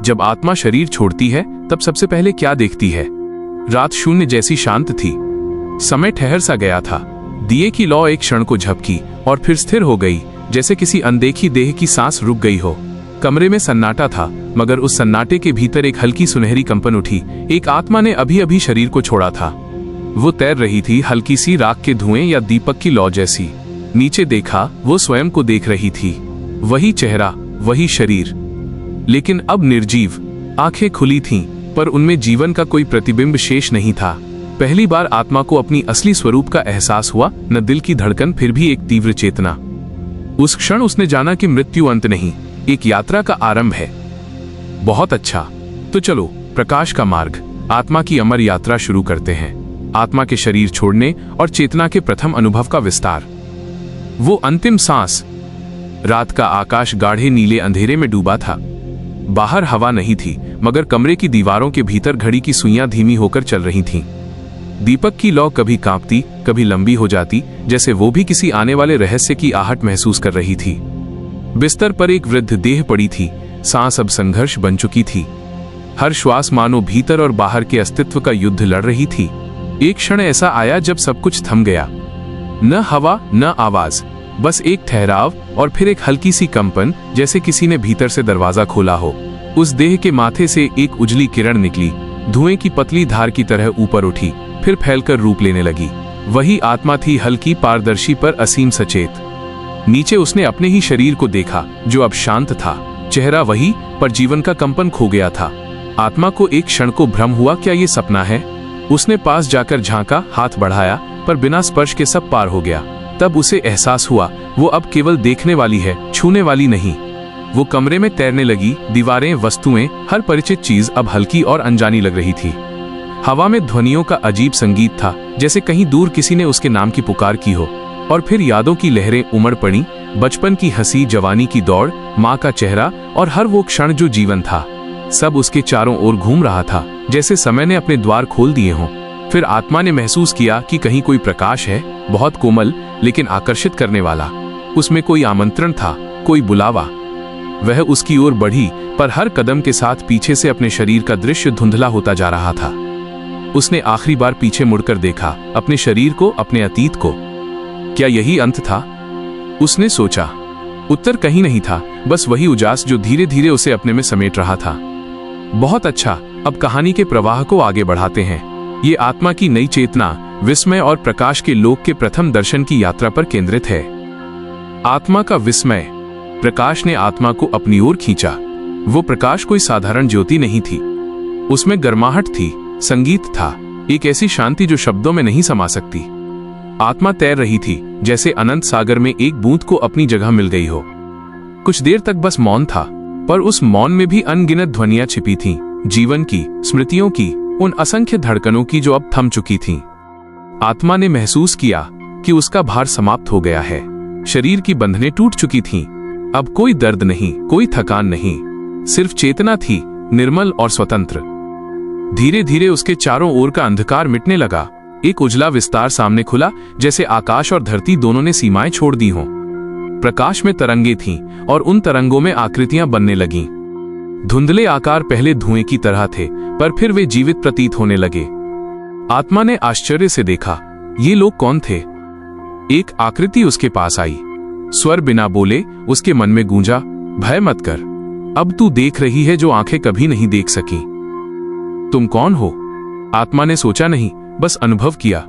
जब आत्मा शरीर छोड़ती है तब सबसे पहले क्या देखती है? रात शून्य जैसी शांत थी। समय ठहर सा गया था। दिए की लौ एक क्षण को झपकी और फिर स्थिर हो गई, जैसे किसी अनदेखी देह की सांस रुक गई हो। कमरे में सन्नाटा था, मगर उस सन्नाटे के भीतर एक हल्की सुनहरी कंपन उठी। एक आत्मा ने अभी अभी शरीर को छोड़ा था। वो तैर रही थी, हल्की सी राख के धुएं या दीपक की लौ जैसी। नीचे देखा, वो स्वयं को देख रही थी। वही चेहरा, वही शरीर, लेकिन अब निर्जीव। आंखें खुली थीं, पर उनमें जीवन का कोई प्रतिबिंब शेष नहीं था। पहली बार आत्मा को अपनी असली स्वरूप का एहसास हुआ, न दिल की धड़कन, फिर भी एक तीव्र चेतना। उस क्षण उसने जाना कि मृत्यु अंत नहीं, एक यात्रा का आरंभ है। बहुत अच्छा, तो चलो प्रकाश का मार्ग, आत्मा की अमर यात्रा शुरू करते हैं। आत्मा के शरीर छोड़ने और चेतना के प्रथम अनुभव का विस्तार। वो अंतिम सांस। रात का आकाश गाढ़े नीले अंधेरे में डूबा था। बाहर हवा नहीं थी, मगर कमरे की दीवारों के भीतर घड़ी की सुइयां धीमी होकर चल रही थीं। दीपक की लौ कभी कांपती, कभी लंबी हो जाती, जैसे वो भी किसी आने वाले रहस्य की आहट महसूस कर रही थी। बिस्तर पर एक वृद्ध देह पड़ी थी। सांस अब संघर्ष बन चुकी थी। हर श्वास मानो भीतर और बाहर के अस्तित्व का युद्ध लड़ रही थी। एक क्षण ऐसा आया जब सब कुछ थम गया। न हवा, न आवाज, बस एक ठहराव और फिर एक हल्की सी कंपन, जैसे किसी ने भीतर से दरवाजा खोला हो। उस देह के माथे से एक उजली किरण निकली, धुएं की पतली धार की तरह ऊपर उठी, फिर फैलकर रूप लेने लगी। वही आत्मा थी, हल्की, पारदर्शी, पर असीम सचेत। नीचे उसने अपने ही शरीर को देखा, जो अब शांत था। चेहरा वही, पर जीवन का कंपन खो गया था। आत्मा को एक क्षण को भ्रम हुआ, क्या ये सपना है? उसने पास जाकर झांका, हाथ बढ़ाया, पर बिना स्पर्श के सब पार हो गया। तब उसे एहसास हुआ, वो अब केवल देखने वाली है, छूने वाली नहीं। वो कमरे में तैरने लगी। दीवारें, वस्तुएं, हर परिचित चीज अब हल्की और अनजानी लग रही थी। हवा में ध्वनियों का अजीब संगीत था, जैसे कहीं दूर किसी ने उसके नाम की पुकार की हो। और फिर यादों की लहरें उमड़ पड़ी, बचपन की हंसी, जवानी की दौड़, माँ का चेहरा और हर वो क्षण जो जीवन था। सब उसके चारों ओर घूम रहा था, जैसे समय ने अपने द्वार खोल दिए हों। फिर आत्मा ने महसूस किया कि कहीं कोई प्रकाश है, बहुत कोमल लेकिन आकर्षित करने वाला। उसमें कोई आमंत्रण था, कोई बुलावा। वह उसकी ओर बढ़ी, पर हर कदम के साथ पीछे से अपने शरीर का दृश्य धुंधला होता जा रहा था। उसने आखिरी बार पीछे मुड़कर देखा, अपने शरीर को, अपने अतीत को। क्या यही अंत था? उसने सोचा। उत्तर कहीं नहीं था, बस वही उजास जो धीरे धीरे उसे अपने में समेट रहा था। बहुत अच्छा, अब कहानी के प्रवाह को आगे बढ़ाते हैं। ये आत्मा की नई चेतना, विस्मय और प्रकाश के लोक के प्रथम दर्शन की यात्रा पर केंद्रित है। आत्मा का विस्मय। प्रकाश ने आत्मा को अपनी ओर खींचा। वो प्रकाश कोई साधारण ज्योति नहीं थी। उसमें गर्माहट थी, संगीत था, एक ऐसी शांति जो शब्दों में नहीं समा सकती। आत्मा तैर रही थी, जैसे अनंत सागर में एक बूंद को अपनी जगह मिल गई हो। कुछ देर तक बस मौन था, पर उस मौन में भी अनगिनत ध्वनियां छिपी थीं, जीवन की, स्मृतियों की, उन असंख्य धड़कनों की जो अब थम चुकी थीं। आत्मा ने महसूस किया कि उसका भार समाप्त हो गया है। शरीर की बंधनें टूट चुकी थीं। अब कोई दर्द नहीं, कोई थकान नहीं, सिर्फ चेतना थी, निर्मल और स्वतंत्र। धीरे धीरे उसके चारों ओर का अंधकार मिटने लगा। एक उजला विस्तार सामने खुला, जैसे आकाश और धरती दोनों ने सीमाएं छोड़ दी हों। प्रकाश में तरंगे थीं और उन तरंगों में आकृतियां बनने लगीं। धुंधले आकार पहले धुएं की तरह थे, पर फिर वे जीवित प्रतीत होने लगे। आत्मा ने आश्चर्य से देखा, ये लोग कौन थे? एक आकृति उसके पास आई। स्वर बिना बोले उसके मन में गूंजा, भय मत कर, अब तू देख रही है जो आंखें कभी नहीं देख सकी। तुम कौन हो? आत्मा ने सोचा नहीं, बस अनुभव किया।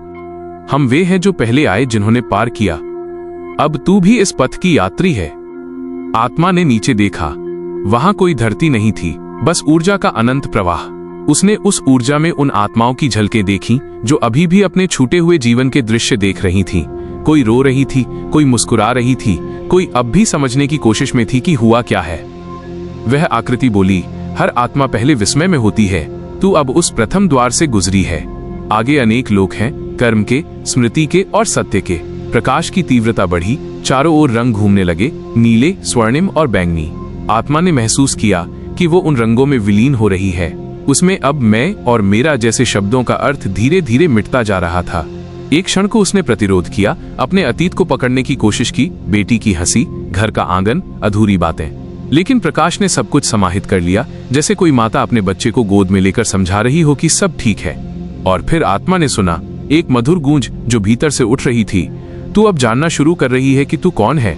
हम वे हैं जो पहले आए, जिन्होंने पार किया। अब तू भी इस पथ की यात्री है। आत्मा ने नीचे देखा। वहां कोई धरती नहीं थी, बस ऊर्जा का अनंत प्रवाह। उसने उस ऊर्जा में उन आत्माओं की झलकें देखी जो अभी भी अपने छूटे हुए जीवन के दृश्य देख रही थीं। कोई रो रही थी, कोई मुस्कुरा रही थी, कोई अब भी समझने की कोशिश में थी कि हुआ क्या है। वह आकृति बोली, हर आत्मा पहले विस्मय में होती है, तू अब उस प्रथम द्वार से गुजरी है। आगे अनेक लोग हैं, कर्म के, स्मृति के और सत्य के। प्रकाश की तीव्रता बढ़ी, चारों ओर रंग घूमने लगे, नीले, स्वर्णिम और बैंगनी। आत्मा ने महसूस किया कि वो उन रंगों में विलीन हो रही है। उसमें अब मैं और मेरा जैसे शब्दों का अर्थ धीरे धीरे मिटता जा रहा था। एक क्षण को उसने प्रतिरोध किया, अपने अतीत को पकड़ने की कोशिश की। बेटी की हंसी, घर का आंगन, अधूरी बातें। लेकिन प्रकाश ने सब कुछ समाहित कर लिया, जैसे कोई माता अपने बच्चे को गोद में लेकर समझा रही हो कि सब ठीक है। और फिर आत्मा ने सुना एक मधुर गूंज जो भीतर से उठ रही थी, तू अब जानना शुरू कर रही है कि तू कौन है।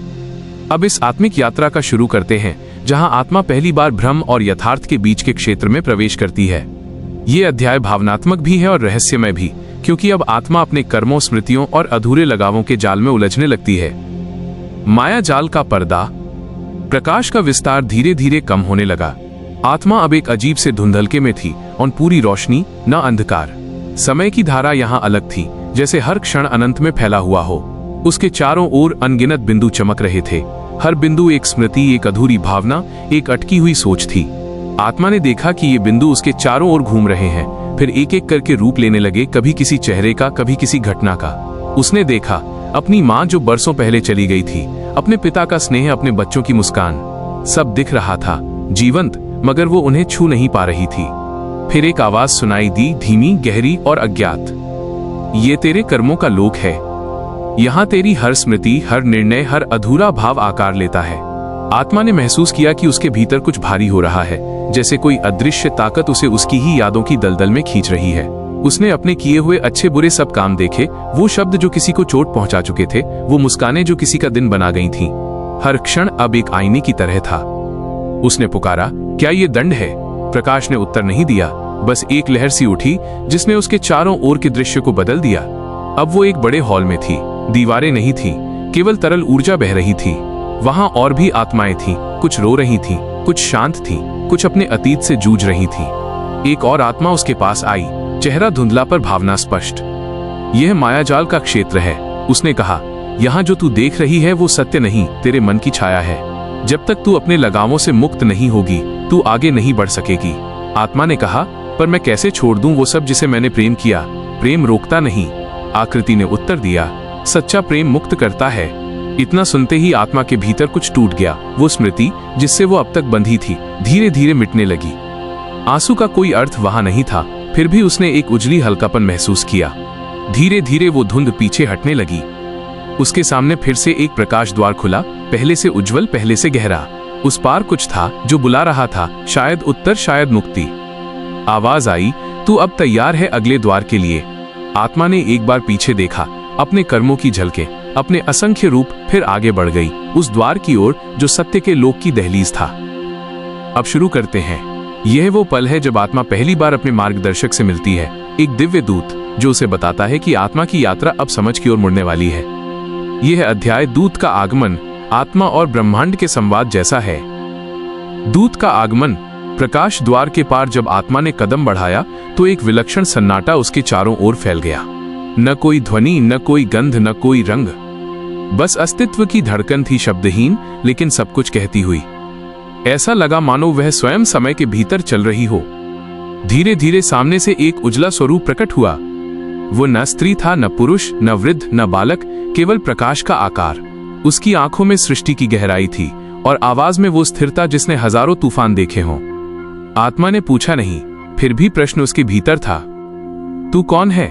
अब इस आत्मिक यात्रा का शुरू करते हैं, जहां आत्मा पहली बार भ्रम और यथार्थ के बीच के क्षेत्र में प्रवेश करती है। ये अध्याय भावनात्मक भी है और रहस्यमय भी, क्योंकि अब आत्मा अपने कर्मों, स्मृतियों और अधूरे लगावों के जाल में उलझने लगती है। माया जाल का पर्दा। प्रकाश का विस्तार धीरे धीरे कम होने लगा। आत्मा अब एक अजीब से धुंधलके में थी, और पूरी रोशनी न अंधकार। समय की धारा यहाँ अलग थी, जैसे हर क्षण अनंत में फैला हुआ हो। उसके चारों ओर अनगिनत बिंदु चमक रहे थे। हर बिंदु एक स्मृति, एक अधूरी भावना, एक अटकी हुई सोच थी। आत्मा ने देखा कि ये बिंदु उसके चारों ओर घूम रहे हैं, फिर एक एक करके रूप लेने लगे, कभी किसी चेहरे का, कभी किसी घटना का। उसने देखा अपनी माँ जो बरसों पहले चली गई थी, अपने पिता का स्नेह, अपने बच्चों की मुस्कान, सब दिख रहा था जीवंत, मगर वो उन्हें छू नहीं पा रही थी। फिर एक आवाज सुनाई दी, धीमी, गहरी और अज्ञात। ये तेरे कर्मों का लोक है। यहाँ तेरी हर स्मृति, हर निर्णय, हर अधूरा भाव आकार लेता है। आत्मा ने महसूस किया कि उसके भीतर कुछ भारी हो रहा है, जैसे कोई अदृश्य ताकत उसे उसकी ही यादों की दलदल में खींच रही है। उसने अपने किए हुए अच्छे बुरे सब काम देखे, वो शब्द जो किसी को चोट पहुंचा चुके थे, वो मुस्कानें जो किसी का दिन बना गई थीं। हर क्षण अब एक आईने की तरह था। उसने पुकारा, क्या ये दंड है? प्रकाश ने उत्तर नहीं दिया, बस एक लहर सी उठी जिसने उसके चारों ओर के दृश्य को बदल दिया। अब वो एक बड़े हॉल में थी। दीवारें नहीं थी, केवल तरल ऊर्जा बह रही थी। वहां और भी आत्माएं थीं, कुछ रो रही थीं, कुछ शांत थीं, कुछ अपने अतीत से जूझ रही थीं। एक और आत्मा उसके पास आई, चेहरा धुंधला पर भावना स्पष्ट। यह मायाजाल का क्षेत्र है, उसने कहा। यहाँ जो तू देख रही है वो सत्य नहीं, तेरे मन की छाया है। जब तक तू अपने लगावों से मुक्त नहीं होगी, तू आगे नहीं बढ़ सकेगी। आत्मा ने कहा, पर मैं कैसे छोड़ दूं वो सब जिसे मैंने प्रेम किया? प्रेम रोकता नहीं, आकृति ने उत्तर दिया। सच्चा प्रेम मुक्त करता है। इतना सुनते ही आत्मा के भीतर कुछ टूट गया। वो स्मृति जिससे वो अब तक बंधी थी, धीरे धीरे मिटने लगी। आंसू का कोई अर्थ वहां नहीं था, फिर भी उसने एक उजली हल्कापन महसूस किया। धीरे धीरे वो धुंध पीछे हटने लगी। उसके सामने फिर से एक प्रकाश द्वार खुला, पहले से उज्जवल, पहले से गहरा। उस पार कुछ था जो बुला रहा था, शायद उत्तर, शायद मुक्ति। आवाज आई, तू अब तैयार है अगले द्वार के लिए। आत्मा ने एक बार पीछे देखा, अपने कर्मों की झलके, अपने असंख्य रूप, फिर आगे बढ़ गई उस द्वार की ओर जो सत्य के लोक की दहलीज था। अब शुरू करते हैं। यह वो पल है जब आत्मा पहली बार अपने मार्गदर्शक से मिलती है, एक दिव्य दूत जो उसे बताता है कि आत्मा की यात्रा अब समझ की ओर मुड़ने वाली है। यह अध्याय दूत का आगमन, आत्मा और ब्रह्मांड के संवाद जैसा है। दूत का आगमन। प्रकाश द्वार के पार जब आत्मा ने कदम बढ़ाया तो एक विलक्षण सन्नाटा उसके चारों ओर फैल गया। न कोई ध्वनि, न कोई गंध, न कोई रंग, बस अस्तित्व की धड़कन थी, शब्दहीन लेकिन सब कुछ कहती हुई। ऐसा लगा मानो वह स्वयं समय के भीतर चल रही हो। धीरे धीरे सामने से एक उजला स्वरूप प्रकट हुआ। वो न स्त्री था, न पुरुष, न वृद्ध, न बालक, केवल प्रकाश का आकार। उसकी आंखों में सृष्टि की गहराई थी और आवाज में वो स्थिरता जिसने हजारों तूफान देखे हों। आत्मा ने पूछा नहीं, फिर भी प्रश्न उसके भीतर था, तू कौन है?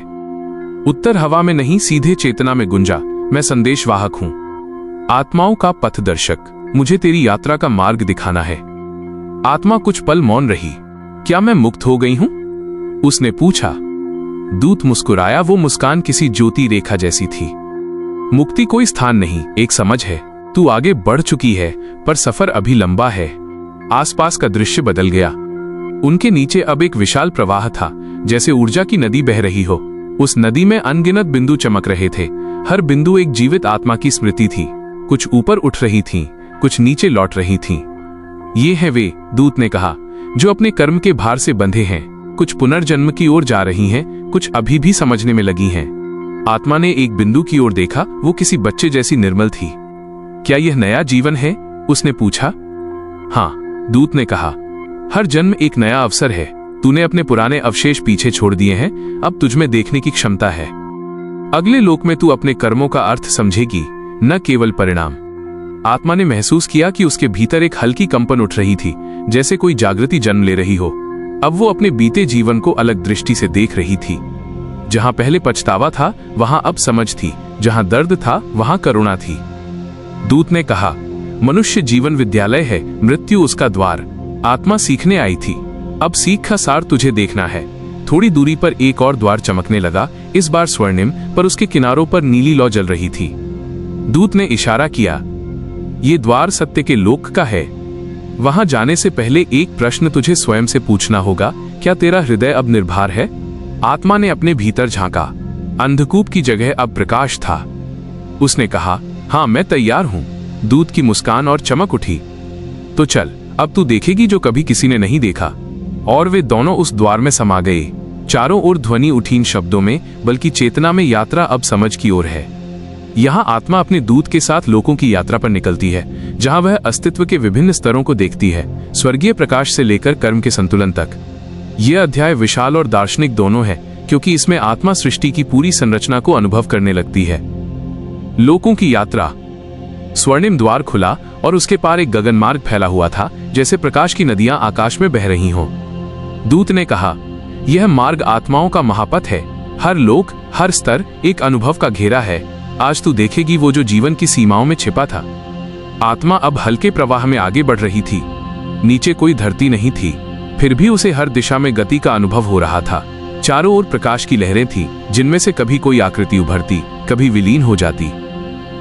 उत्तर हवा में नहीं, सीधे चेतना में गुंजा, मैं संदेशवाहक हूं, आत्माओं का पथदर्शक, मुझे तेरी यात्रा का मार्ग दिखाना है। आत्मा कुछ पल मौन रही। क्या मैं मुक्त हो गई हूं? उसने पूछा। दूत मुस्कुराया, वो मुस्कान किसी ज्योति रेखा जैसी थी। मुक्ति कोई स्थान नहीं, एक समझ है। तू आगे बढ़ चुकी है, पर सफर अभी लंबा है। आसपास का दृश्य बदल गया। उनके नीचे अब एक विशाल प्रवाह था, जैसे ऊर्जा की नदी बह रही हो। उस नदी में अनगिनत बिंदु चमक रहे थे। हर बिंदु एक जीवित आत्मा की स्मृति थी। कुछ ऊपर उठ रही थीं, कुछ नीचे लौट रही थीं। ये है वे, दूत ने कहा, जो अपने कर्म के भार से बंधे हैं। कुछ पुनर्जन्म की ओर जा रही हैं, कुछ अभी भी समझने में लगी हैं। आत्मा ने एक बिंदु की ओर देखा, वो किसी बच्चे जैसी निर्मल थी। क्या यह नया जीवन है? उसने पूछा। हाँ, दूत ने कहा, हर जन्म एक नया अवसर है। तूने अपने पुराने अवशेष पीछे छोड़ दिए हैं, अब तुझमें देखने की क्षमता है। अगले लोक में तू अपने कर्मों का अर्थ समझेगी, न केवल परिणाम। आत्मा ने महसूस किया कि उसके भीतर एक हल्की कंपन उठ रही थी, जैसे कोई जागृति जन्म ले रही हो। अब वो अपने बीते जीवन को अलग दृष्टि से देख रही थी। जहां पहले पछतावा था, वहां अब समझ थी। जहां दर्द था, वहां करुणा थी। दूत ने कहा, मनुष्य जीवन विद्यालय है, मृत्यु उसका द्वार। आत्मा सीखने आई थी, अब सीख का सार तुझे देखना है। थोड़ी दूरी पर एक और द्वार चमकने लगा, इस बार स्वर्णिम, पर उसके किनारों पर नीली लौ जल रही थी। दूत ने इशारा किया, ये द्वार सत्य के लोक का है। वहां जाने से पहले एक प्रश्न तुझे स्वयं से पूछना होगा, क्या तेरा हृदय अब निर्भर है? आत्मा ने अपने भीतर झांका। अंधकूप की जगह अब प्रकाश था। उसने कहा, हाँ मैं तैयार हूं। दूत की मुस्कान और चमक उठी। तो चल, अब तू देखेगी जो कभी किसी ने नहीं देखा। और वे दोनों उस द्वार में समा गए। चारों ओर ध्वनि उठी, इन शब्दों में बल्कि चेतना में यात्रा अब समझ की ओर है। यहाँ आत्मा अपने दूत के साथ लोकों की यात्रा पर निकलती है, जहाँ वह अस्तित्व के विभिन्न स्तरों को देखती है, स्वर्गीय प्रकाश से लेकर कर्म के संतुलन तक। यह अध्याय विशाल और दार्शनिक दोनों है, क्योंकि इसमें आत्मा सृष्टि की पूरी संरचना को अनुभव करने लगती है। लोकों की यात्रा। स्वर्णिम द्वार खुला और उसके पार एक गगन मार्ग फैला हुआ था, जैसे प्रकाश की नदियां आकाश में बह रही हों। दूत ने कहा, यह मार्ग आत्माओं का महापथ है। हर लोक, हर स्तर एक अनुभव का घेरा है। आज तू देखेगी वो जो जीवन की सीमाओं में छिपा था। आत्मा अब हल्के प्रवाह में आगे बढ़ रही थी। नीचे कोई धरती नहीं थी, फिर भी उसे हर दिशा में गति का अनुभव हो रहा था। चारों ओर प्रकाश की लहरें थीं, जिनमें से कभी कोई आकृति उभरती, कभी विलीन हो जाती।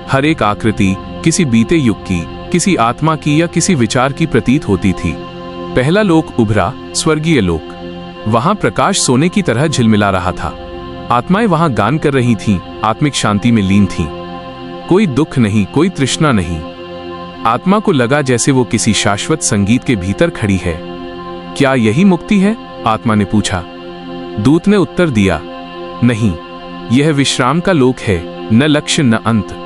हर एक आकृति किसी बीते युग की, किसी आत्मा की या किसी विचार की प्रतीत होती थी। पहला लोक उभरा, स्वर्गीय लोक। वहां प्रकाश सोने की तरह झिलमिला रहा था। आत्माएं वहां गान कर रही थीं, आत्मिक शांति में लीन थीं। कोई दुख नहीं, कोई तृष्णा नहीं। आत्मा को लगा जैसे वो किसी शाश्वत संगीत के भीतर खड़ी है। क्या यही मुक्ति है? आत्मा ने पूछा। दूत ने उत्तर दिया, नहीं, यह विश्राम का लोक है, न लक्ष्य न अंत।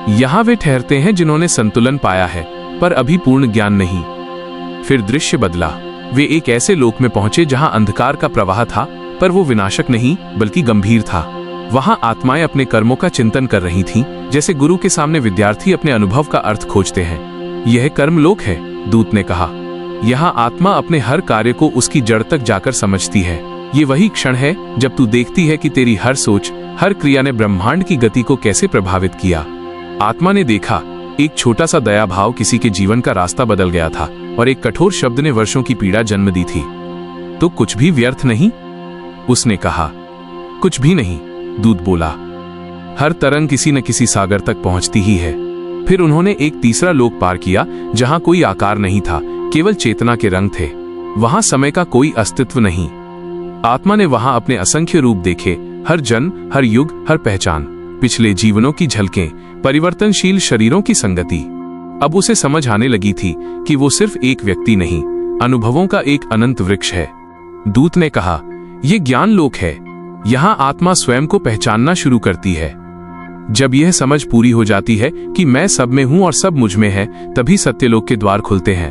यहां वे ठहरते हैं जिन्होंने संतुलन पाया है, पर अभी पूर्ण ज्ञान नहीं। फिर दृश्य बदला। वे एक ऐसे लोक में पहुंचे जहां अंधकार का प्रवाह था, पर वो विनाशक नहीं बल्कि गंभीर था। वहां आत्माएं अपने कर्मों का चिंतन कर रही थीं, जैसे गुरु के सामने विद्यार्थी अपने अनुभव का अर्थ खोजते हैं। यह कर्मलोक है, दूत ने कहा। यहाँ आत्मा अपने हर कार्य को उसकी जड़ तक जाकर समझती है। ये वही क्षण है जब तू देखती है कि तेरी हर सोच, हर क्रिया ने ब्रह्मांड की गति को कैसे प्रभावित किया। आत्मा ने देखा, एक छोटा सा दया भाव किसी के जीवन का रास्ता बदल गया था, और एक कठोर शब्द ने वर्षों की पीड़ा जन्म दी थी। तो कुछ भी व्यर्थ नहीं? उसने कहा। कुछ भी नहीं, दूत बोला। हर तरंग किसी न किसी सागर तक पहुंचती ही है। फिर उन्होंने एक तीसरा लोक पार किया, जहां कोई आकार नहीं था, केवल चेतना के रंग थे। वहां समय का कोई अस्तित्व नहीं। आत्मा ने वहां अपने असंख्य रूप देखे, हर जन्म, हर युग, हर पहचान, पिछले जीवनों की झलकें, परिवर्तनशील शरीरों की संगति। अब उसे समझ आने लगी थी कि वो सिर्फ एक व्यक्ति नहीं, अनुभवों का एक अनंत वृक्ष है। दूत ने कहा, यह ज्ञान लोक है। यहाँ आत्मा स्वयं को पहचानना शुरू करती है। जब यह समझ पूरी हो जाती है कि मैं सब में हूं और सब मुझ में है, तभी सत्यलोक के द्वार खुलते हैं।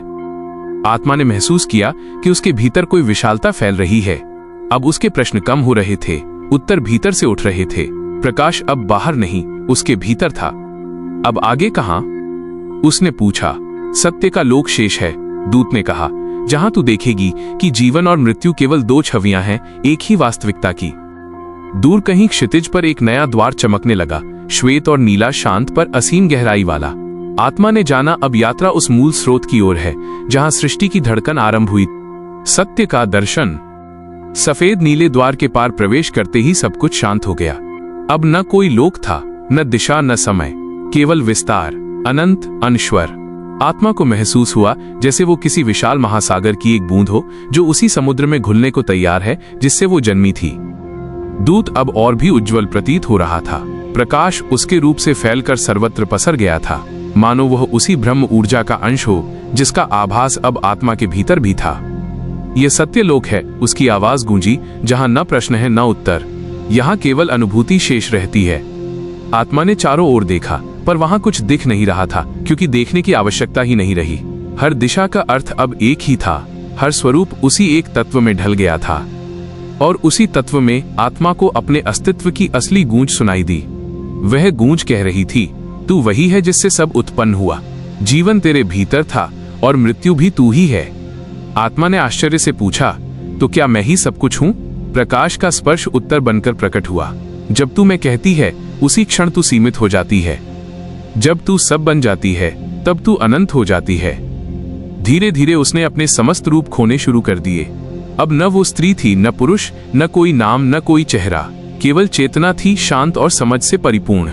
आत्मा ने महसूस किया कि उसके भीतर कोई विशालता फैल रही है। अब उसके प्रश्न कम हो रहे थे, उत्तर भीतर से उठ रहे थे। प्रकाश अब बाहर नहीं, उसके भीतर था। अब आगे कहां? उसने पूछा। सत्य का लोक शेष है, दूत ने कहा, जहां तू देखेगी कि जीवन और मृत्यु केवल दो छवियां हैं एक ही वास्तविकता की। दूर कहीं क्षितिज पर एक नया द्वार चमकने लगा, श्वेत और नीला, शांत पर असीम गहराई वाला। आत्मा ने जाना अब यात्रा उस मूल स्रोत की ओर है, जहां सृष्टि की धड़कन आरंभ हुई। सत्य का दर्शन। सफेद नीले द्वार के पार प्रवेश करते ही सब कुछ शांत हो गया। अब न कोई लोक था, न दिशा, न समय, केवल विस्तार, अनंत, अनश्वर। आत्मा को महसूस हुआ जैसे वो किसी विशाल महासागर की एक बूंद हो, जो उसी समुद्र में घुलने को तैयार है जिससे वो जन्मी थी। दूत अब और भी उज्जवल प्रतीत हो रहा था। प्रकाश उसके रूप से फैलकर सर्वत्र पसर गया था, मानो वह उसी ब्रह्म ऊर्जा का अंश हो जिसका आभास अब आत्मा के भीतर भी था। यह सत्य लोक है, उसकी आवाज गूंजी, जहां न प्रश्न है न उत्तर, यहाँ केवल अनुभूति शेष रहती है। आत्मा ने चारों ओर देखा, पर वहां कुछ दिख नहीं रहा था, क्योंकि देखने की आवश्यकता ही नहीं रही। हर दिशा का अर्थ अब एक ही था, हर स्वरूप उसी एक तत्व में ढल गया था, और उसी तत्व में आत्मा को अपने अस्तित्व की असली गूंज सुनाई दी। वह गूंज कह रही थी, तू वही है जिससे सब उत्पन्न हुआ। जीवन तेरे भीतर था और मृत्यु भी तू ही है। आत्मा ने आश्चर्य से पूछा, तो क्या मैं ही सब कुछ हूं? प्रकाश का स्पर्श उत्तर बनकर प्रकट हुआ। जब तू मैं कहती है, उसी क्षण तू सीमित हो जाती है। जब तू सब बन जाती है, तब तू अनंत हो जाती है। धीरे धीरे उसने अपने समस्त रूप खोने शुरू कर दिए। अब न वो स्त्री थी, न पुरुष, न कोई नाम, न कोई चेहरा, केवल चेतना थी, शांत और समझ से परिपूर्ण।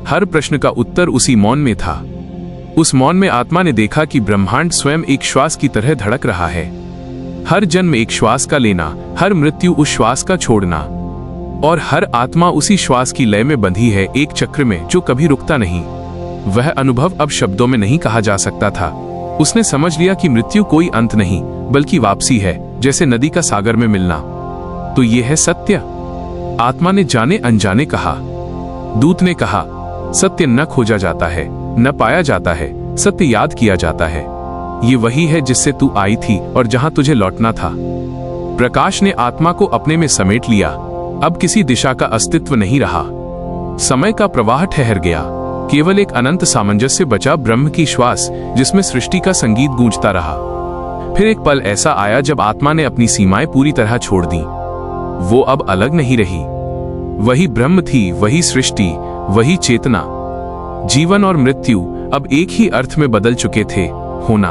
हर प्रश्न का उत्तर उसी मौन में था। उस मौन में आत्मा ने देखा कि ब्रह्मांड स्वयं एक श्वास की तरह धड़क रहा है। हर जन्म एक श्वास का लेना, हर मृत्यु उस श्वास का छोड़ना, और हर आत्मा उसी श्वास की लय में बंधी है, एक चक्र में जो कभी रुकता नहीं। वह अनुभव अब शब्दों में नहीं कहा जा सकता था। उसने समझ लिया कि मृत्यु कोई अंत नहीं, बल्कि वापसी है, जैसे नदी का सागर में मिलना। तो ये है सत्य, आत्मा ने जाने अनजाने कहा। दूत ने कहा, सत्य न खोजा जाता है, न पाया जाता है, सत्य याद किया जाता है। ये वही है जिससे तू आई थी और जहां तुझे लौटना था। प्रकाश ने आत्मा को अपने में समेट लिया। अब किसी दिशा का अस्तित्व नहीं रहा। समय का प्रवाह ठहर गया। केवल एक अनंत सामंजस्य बचा, ब्रह्म की श्वास, जिसमें सृष्टि का संगीत गूंजता रहा। फिर एक पल ऐसा आया जब आत्मा ने अपनी सीमाएं पूरी तरह छोड़ दी। वो अब अलग नहीं रही। वही ब्रह्म थी, वही सृष्टि, वही चेतना। जीवन और मृत्यु अब एक ही अर्थ में बदल चुके थे, होना।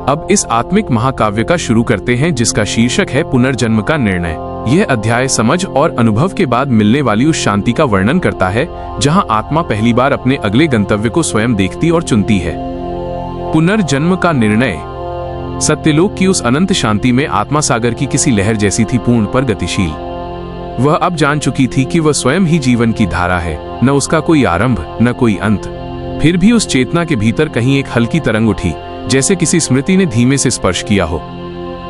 अब इस आत्मिक महाकाव्य का शुरू करते हैं, जिसका शीर्षक है पुनर्जन्म का निर्णय। यह अध्याय समझ और अनुभव के बाद मिलने वाली उस शांति का वर्णन करता है, जहां आत्मा पहली बार अपने अगले गंतव्य को स्वयं देखती और चुनती है। पुनर्जन्म का निर्णय। सत्यलोक की उस अनंत शांति में आत्मा सागर की किसी लहर जैसी थी, पूर्ण पर गतिशील। वह अब जान चुकी थी कि वह स्वयं ही जीवन की धारा है, न उसका कोई आरंभ, न कोई अंत। फिर भी उस चेतना के भीतर कहीं एक हल्की तरंग उठी, जैसे किसी स्मृति ने धीमे से स्पर्श किया हो।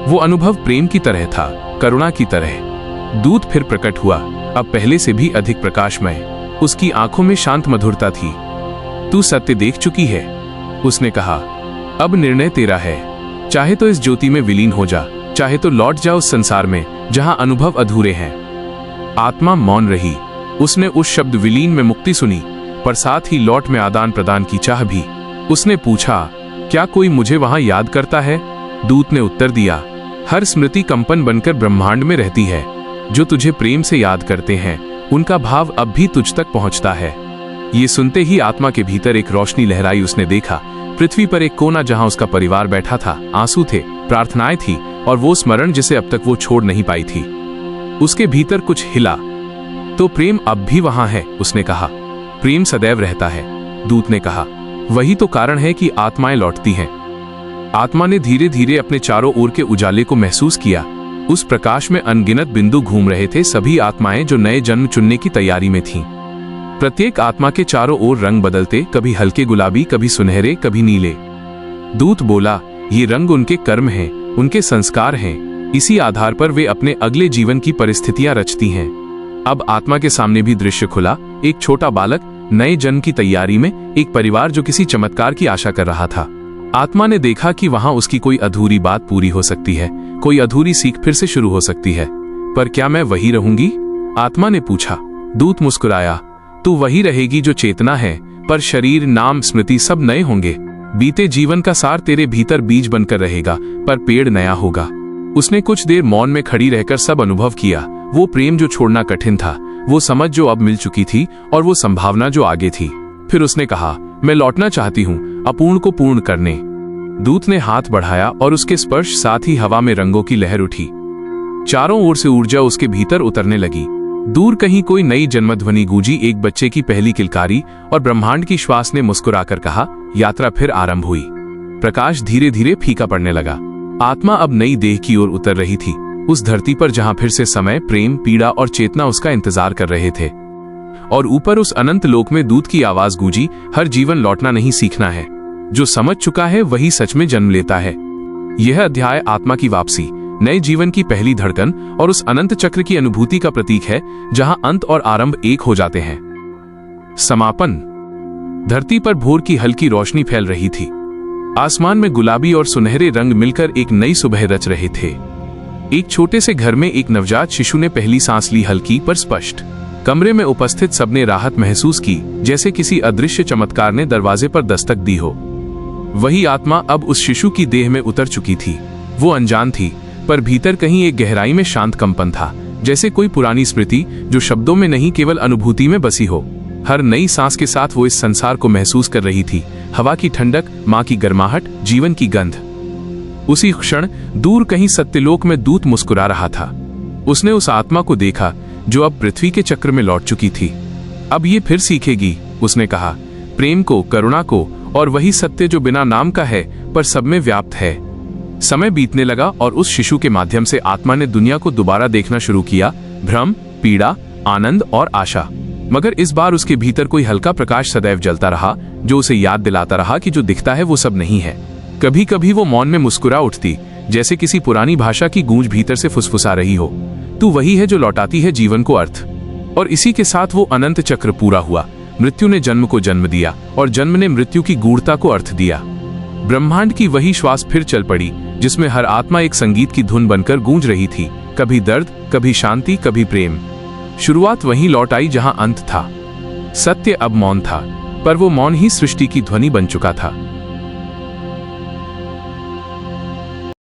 वो अनुभव प्रेम की तरह था, करुणा की तरह। दूत फिर प्रकट हुआ, अब पहले से भी अधिक प्रकाशमय। उसकी आंखों में शांत मधुरता थी। तू सत्य देख चुकी है, उसने कहा। अब निर्णय तेरा है। चाहे तो इस ज्योति में विलीन हो जा, चाहे तो लौट जा उस संसार में जहां अनुभव अधूरे हैं। आत्मा मौन रही। उसने उस शब्द विलीन में मुक्ति सुनी, पर साथ ही लौट में आदान प्रदान की चाह भी। उसने पूछा, क्या कोई मुझे वहां याद करता है? दूत ने उत्तर दिया, हर स्मृति कंपन बनकर ब्रह्मांड में रहती है। जो तुझे प्रेम से याद करते हैं, उनका भाव अब भी तुझ तक पहुंचता है। ये सुनते ही आत्मा के भीतर एक रोशनी लहराई। उसने देखा पृथ्वी पर एक कोना जहां उसका परिवार बैठा था। आंसू थे, प्रार्थनाएं थी, और वो स्मरण जिसे अब तक वो छोड़ नहीं पाई थी। उसके भीतर कुछ हिला। तो प्रेम अब भी वहां है, उसने कहा। प्रेम सदैव रहता है, दूत ने कहा। वही तो कारण है कि आत्माएं लौटती हैं। आत्मा ने धीरे धीरे अपने चारों ओर के उजाले को महसूस किया। उस प्रकाश में अनगिनत बिंदु घूम रहे थे, सभी आत्माएं जो नए जन्म चुनने की तैयारी में थीं। प्रत्येक आत्मा के चारों ओर रंग बदलते, कभी हल्के गुलाबी, कभी सुनहरे, कभी नीले। दूत बोला, ये रंग उनके कर्म हैं, उनके संस्कार हैं। इसी आधार पर वे अपने अगले जीवन की परिस्थितियां रचती हैं। अब आत्मा के सामने भी दृश्य खुला। एक छोटा बालक नए जन्म की तैयारी में, एक परिवार जो किसी चमत्कार की आशा कर रहा था। आत्मा ने देखा कि वहां उसकी कोई अधूरी बात पूरी हो सकती है, कोई अधूरी सीख फिर से शुरू हो सकती है। पर क्या मैं वही रहूंगी? आत्मा ने पूछा। दूत मुस्कुराया, तू वही रहेगी जो चेतना है, पर शरीर, नाम, स्मृति सब नए होंगे। बीते जीवन का सार तेरे भीतर बीज बनकर रहेगा, पर पेड़ नया होगा। उसने कुछ देर मौन में खड़ी रहकर सब अनुभव किया। वो प्रेम जो छोड़ना कठिन था, वो समझ जो अब मिल चुकी थी, और वो संभावना जो आगे थी। फिर उसने कहा, मैं लौटना चाहती हूँ, अपूर्ण को पूर्ण करने। दूत ने हाथ बढ़ाया और उसके स्पर्श साथ ही हवा में रंगों की लहर उठी। चारों ओर से ऊर्जा उसके भीतर उतरने लगी। दूर कहीं कोई नई जन्मध्वनि गूंजी, एक बच्चे की पहली किलकारी, और ब्रह्मांड की श्वास ने मुस्कुराकर कहा, यात्रा फिर आरंभ हुई। प्रकाश धीरे धीरे फीका पड़ने लगा। आत्मा अब नई देह की ओर उतर रही थी, उस धरती पर जहां फिर से समय, प्रेम, पीड़ा और चेतना उसका इंतजार कर रहे थे। और ऊपर उस अनंत लोक में दूत की आवाज गूंजी, हर जीवन लौटना नहीं सीखना है। जो समझ चुका है वही सच में जन्म लेता है। यह अध्याय आत्मा की वापसी, नए जीवन की पहली धड़कन और उस अनंत चक्र की अनुभूति का प्रतीक है, जहां अंत और आरंभ एक हो जाते हैं। समापन। धरती पर भोर की हल्की रोशनी फैल रही थी। आसमान में गुलाबी और सुनहरे रंग मिलकर एक नई सुबह रच रहे थे। एक छोटे से घर में एक नवजात शिशु ने पहली सांस ली, हल्की पर स्पष्ट। कमरे में उपस्थित सबने राहत महसूस की, जैसे किसी अदृश्य चमत्कार ने दरवाजे पर दस्तक दी हो। वही आत्मा अब उस शिशु की देह में उतर चुकी थी। वो अनजान थी, पर भीतर कहीं एक गहराई में शांत कंपन था, जैसे कोई पुरानी स्मृति जो शब्दों में नहीं केवल अनुभूति में बसी हो। हर नई सांस के साथ वो इस संसार को महसूस कर रही थी, हवा की ठंडक, माँ की गर्माहट, जीवन की गंध। उसी क्षण दूर कहीं सत्यलोक में दूत मुस्कुरा रहा था। उसने उस आत्मा को देखा जो अब पृथ्वी के चक्र में लौट चुकी थी। अब ये फिर सीखेगी, उसने कहा, प्रेम को, करुणा को, और वही सत्य जो बिना नाम का है पर सब में व्याप्त है। समय बीतने लगा और उस शिशु के माध्यम से आत्मा ने दुनिया को दोबारा देखना शुरू किया, भ्रम, पीड़ा, आनंद और आशा। मगर इस बार उसके भीतर कोई हल्का प्रकाश सदैव जलता रहा, जो उसे याद दिलाता रहा कि जो दिखता है वो सब नहीं है। कभी कभी वो मौन में मुस्कुरा उठती, जैसे किसी पुरानी भाषा की गूंज भीतर से फुसफुसा रही हो, तू वही है जो लौटाती है जीवन को अर्थ। और इसी के साथ वो अनंत चक्र पूरा हुआ। मृत्यु ने जन्म को जन्म दिया और जन्म ने मृत्यु की गूढ़ता को अर्थ दिया। ब्रह्मांड की वही श्वास फिर चल पड़ी, जिसमें हर आत्मा एक संगीत की धुन बनकर गूंज रही थी, कभी दर्द, कभी शांति, कभी प्रेम। शुरुआत वहीं लौट आई जहां अंत था। सत्य अब मौन था, पर वो मौन ही सृष्टि की ध्वनि बन चुका था।